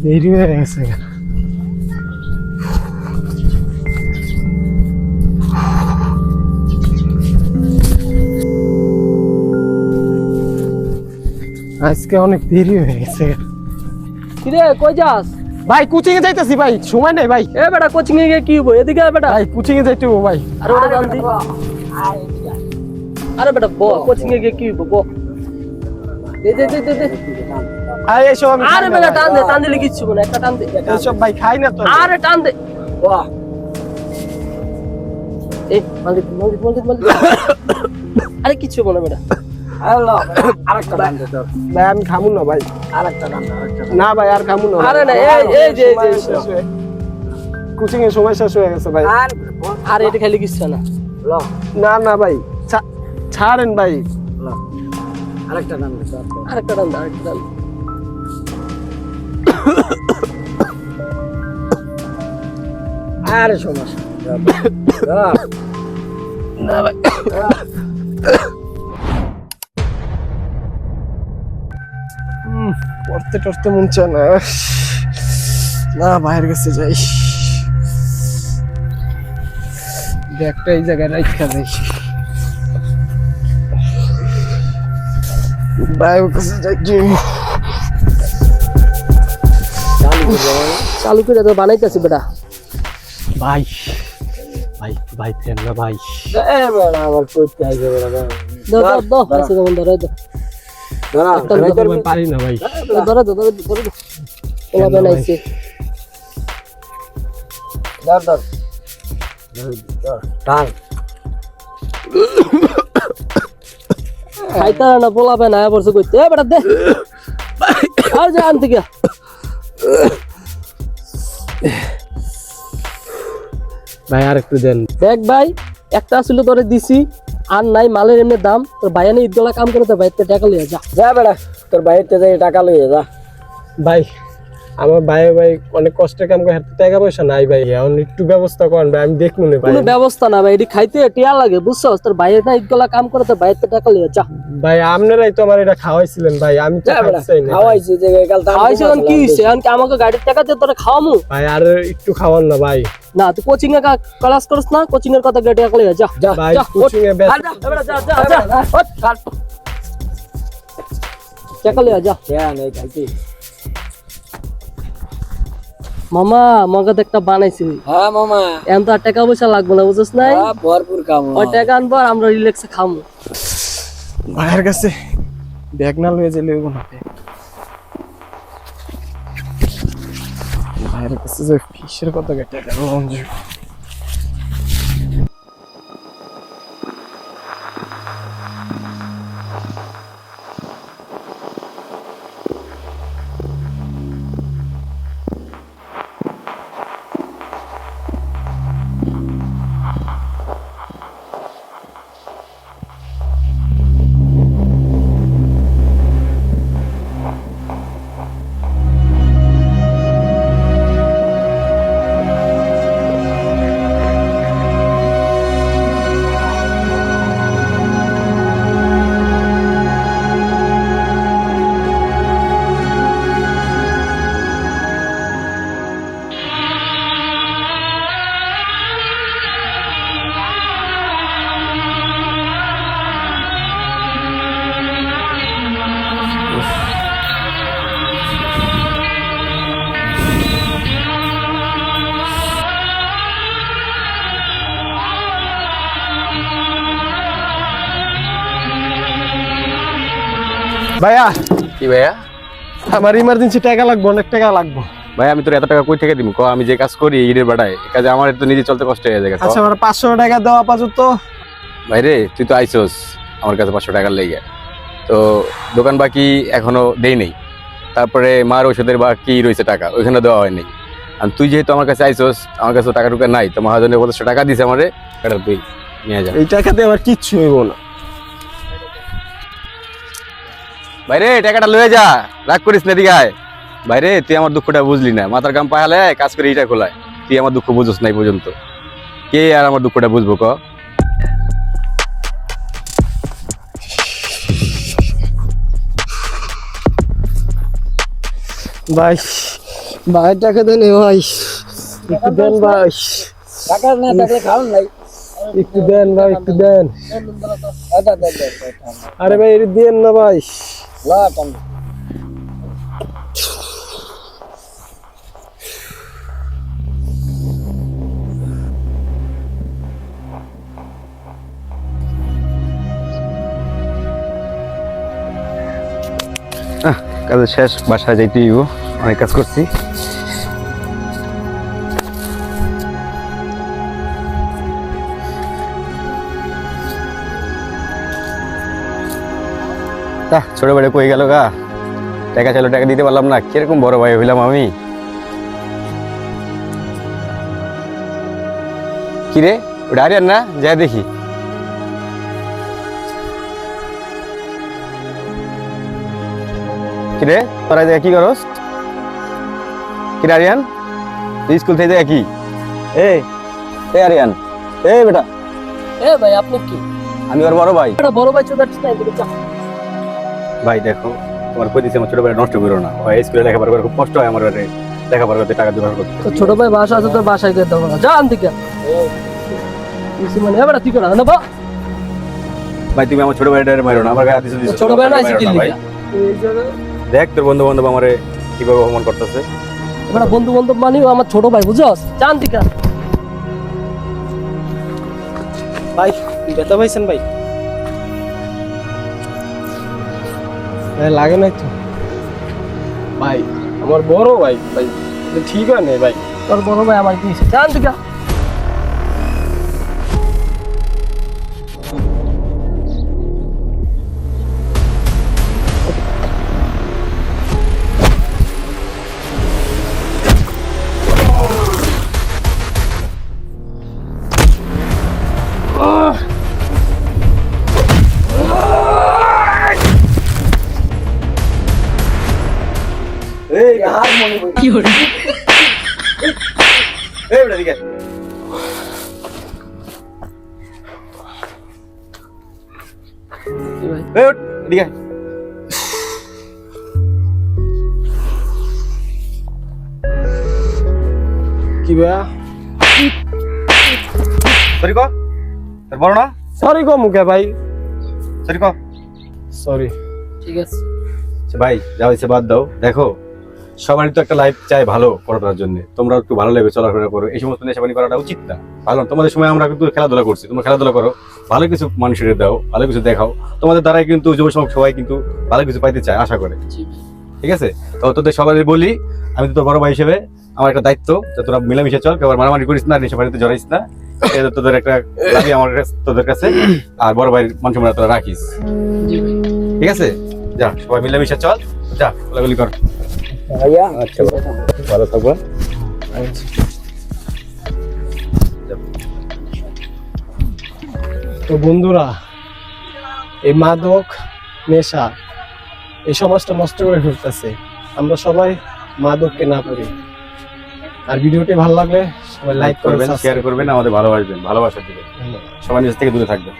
দেরি হয়ে গেছে। আজকে অনেক দেরি হয়ে গেছে। কিরে কই যাস? ভাই কোচিং এ যাইতেছি ভাই, সময় নেই ভাই। এ বেটা কোচিং এ গিয়ে কি হইব? এদিকে আয় বেটা। ভাই কোচিং এ যাইতে হবে ভাই। আরে ওটা জানতি? আরে বেটা ব কোচিং এ গিয়ে কি হইব ব? দে। ভাই এসব আমি আরে বেটা টান দিলে কিচ্ছু না, একটা টান দে। এসব ভাই খাই না তো। আরে টান দে। বাহ এই মালিক আরে কিচ্ছু বলে বেটা। হ্যালো আরেকটা টান দে তোর। ভাই আমি খামু না ভাই। আরেকটা টান দে, আরেকটা। না ভাই আর খামু না। আরে না এই যে কোচিং এর সময় শেষ হয়ে গেছে ভাই। আর এটা খালি কিচ্ছু না। ল না ভাই ছাড়েন ভাই। ল আরেকটা টান দে তোর। আরেকটা টান দে, আরেকটা টান দে। আরে সমস্যা না ভাই পড়তে টড়তে মন চায় না। না বাইরে গেছে যাই, ব্যাগটা এই জায়গায় রাখা যাই। বাইরে কাছে যাই। চালু করে তো বানাইতেছি বেটা। ভাই ফের না ভাই। এ বড় আমার কইতে আইছে বড়। দাও আছে কেমন ধরে দাও। দাঁড়া আমি পারি না ভাই। ধরে ওলা বানাইছে। ধর টান। খাইতা না পোলাবে না বলছে কইতে। এ বেটা দে। আর যা আনতে গিয়া। ভাই আর একটু দেন। দেখ ভাই একটা ছিল তোরে দিছি আর নাই, মালের এমনি দাম। তোর ভাইয়ানে ঈদগুলা কাম করে তোর ভাইতে টাকা লিয়ে যা। যা বেটা তোর বাইরে যাই টাকা লইয়ে যা। ভাই আমার ভাই অনেক কষ্টের কাম করে, হাতে টাকা পয়সা নাই ভাই। এখন একটু ব্যবস্থা করেন ভাই, আমি দেখবো না ভাই। কোনো ব্যবস্থা না ভাই, এটি খাইতে টিয়া লাগে বুঝছস। তোর ভাইয়ের না ঈদগুলা কাম করে তোর ভাইতে টাকা লিয়ে যা। ভাই আপনারাই তো আমার এটা খাওয়াইছিলেন ভাই, আমি তো খাইতে চাই না। খাওয়াইছি যে কাল টান। খাওয়াইছে এখন কি হইছে? এখন কি আমাকে গাড়ির টাকা দিয়ে তোরে খাওয়ামু? ভাই আর একটু খাওয়ান না ভাই। না তুই কোচিং এ ক্লাস করিস না? কোচিং এর কথা টাকা লিয়ে যা। যা ভাই কোচিং এ ব্যস্ত। টাকা লিয়ে যা। হ্যাঁ নাই খাইছি। মামা মগজ একটা বানাইছি। হ্যাঁ মামা এখন তো আর টাকা পয়সা লাগবে না বুঝছ নাই? ভরপুর কাম। ওই টাকা আনবো আর আমরা রিল্যাক্সে খামু। ভাইয়ের কাছে ব্যাগ না লয়ে যেলে হইব না। ভাইয়ের কাছে যে ফিশের কথা কেটে গেল। ভাইয়া কি ভাইয়া? আমার ইমার্জেন্সি টাকা লাগবে, অনেক টাকা লাগবে। ভাই আমি তোর এত টাকা কই থেকে দিব? ক আমি যে কাজ করি ঈদের বেড়ায় এই কাজে আমার তো নিজে চলতে কষ্ট হয়ে যায়। আচ্ছা আমার 500 টাকা দেওয়া আপাতত। ভাই রে তুই তো আইসোস আমার কাছে 500 টাকার লেগে, তো দোকান বাকি এখনো দেই নেই। তারপরে মার ওষুধের বাকি রয়েছে টাকা, ওইখানে দেওয়া হয়নি। আর তুই যেহেতু আমার কাছে আইসোস, আমার কাছে টাকা টুকা নাই, তো মহাজনের 500 টাকা দিছে আমারে, এটা তুই নিয়ে যা। এই টাকাতে আমার কিচ্ছু হইব না। ভাইরে টাকাটা লয়ে যা, রাগ করিস না, দিকে আয়। ভাইরে তুই আমার দুঃখটা বুঝলি না, মাথার কাম পাহালে কাজ করে এইটা খোলায়, তুই আমার দুঃখ বুঝোস নাই পর্যন্ত। কে আর আমার দুঃখটা বুঝবো ক? ভাই ভাই টাকা দেন ভাই, একটু দেন ভাই, টাকা না থাকলে খাওন নাই একটু দেন ভাই, একটু দেন। আদা দে দে আরে ভাই এটা দেন না ভাই। লা টান কাজ শেষ, বাসায় যাইতে হইব, অনেক কাজ করছি। ছোট বেড়ে কই গেল গা, টাকা ছিল টাকা দিতে পারলাম না, কিরকম বড় ভাই হইলাম আমি। কিরে ওটা আরিয়ান না, যাই দেখি। কিরে তোরা জায়গা কি করস? কিরে আরিয়ান, তুই স্কুল থেকে যায় কি? এই আরিয়ান, এই বেটা, এ ভাই আপনি কি আমি ওর বড় ভাই। একটা বড় ভাই চোদার নাই তুমি যা। ভাই দেখো, তোমার কই দিছে, আমার ছোট ভাই নষ্ট করো না, ওই স্কুলে লেখাপড়া করে খুব কষ্ট হয় আমার, বাড়ি লেখাপড়া করতে টাকা জোগাড় করতে। তো ছোট ভাই বাসা আছে তো বাসায় গিয়ে দাও না, যা আন দিকে মানে এবার তুই কেন না বা ভাই তুমি আমার ছোট ভাইটারে মারো না, আমার গায়ে হাত দিছো। ছোট ভাই না আছে কি ভাই, দেখ তোর বন্ধু বান্ধব আমারে কিভাবে অপমান করতেছে। এবার বন্ধু বান্ধব মানিও আমার ছোট ভাই বুঝছস, জান দিকে ভাই ব্যথা পাইছেন ভাই? লাগে নাই তো ভাই, আমার বড় ভাই, ভাই এটা ঠিক হয় না ভাই। তোর বড় ভাই আমার কি জান দিকে এই হাত মনে কি হলো এই বেটা দিকে এই উঠ, এদিকে আয়। কি ভাইয়া? সরি কো, তোর বড় না? সরি গো মুখে ভাই, সরি কো। সরি। ঠিক আছে ভাই যা হয়েছে বাদ দাও। দেখো সবারই তো একটা লাইফ চাই ভালো করার জন্য, তোমরা একটু ভালো লাগবে চলাফেরা করো, এই সমস্ত নেশাবানি করাটা উচিত না। ভালো না, তোমাদের সময় আমরা কিন্তু খেলাধুলা করছি, তোমরা খেলাধুলা করো, ভালো কিছু মানুষের দাও, ভালো কিছু দেখাও, তোমাদের দ্বারাই কিন্তু যুব সমাজ সবাই কিন্তু ভালো কিছু পাইতে চায়, আশা করে। ঠিক আছে, তো তোদের সবাই বলি, আমি তো তোর বড় ভাই হিসেবে আমার একটা দায়িত্ব যে তোরা মিলেমিশে চল, কেউ মারামারি করিস না, নেশাবানিতে জড়াইস না, এটা তোদের একটা দাবি আমার তোদের কাছে। আর বড় ভাইয়ের মান সম্মান তোরা রাখিস, ঠিক আছে? যা সবাই মিলেমিশে চল, যা গোলাগুলি কর। ভাইয়া আচ্ছা ভালো থাকবা। তো বন্ধুরা, এই মাদক নেশা এই সমাজটা নষ্ট করে ফেলতেছে, আমরা সবাই মাদককে না করি। আর ভিডিওটি ভালো লাগলে সবাই লাইক করবেন, শেয়ার করবেন, আমাদের ভালোবাসবেন, ভালোবাসা দিবেন, সবাই নিজের থেকে দূরে থাকবেন।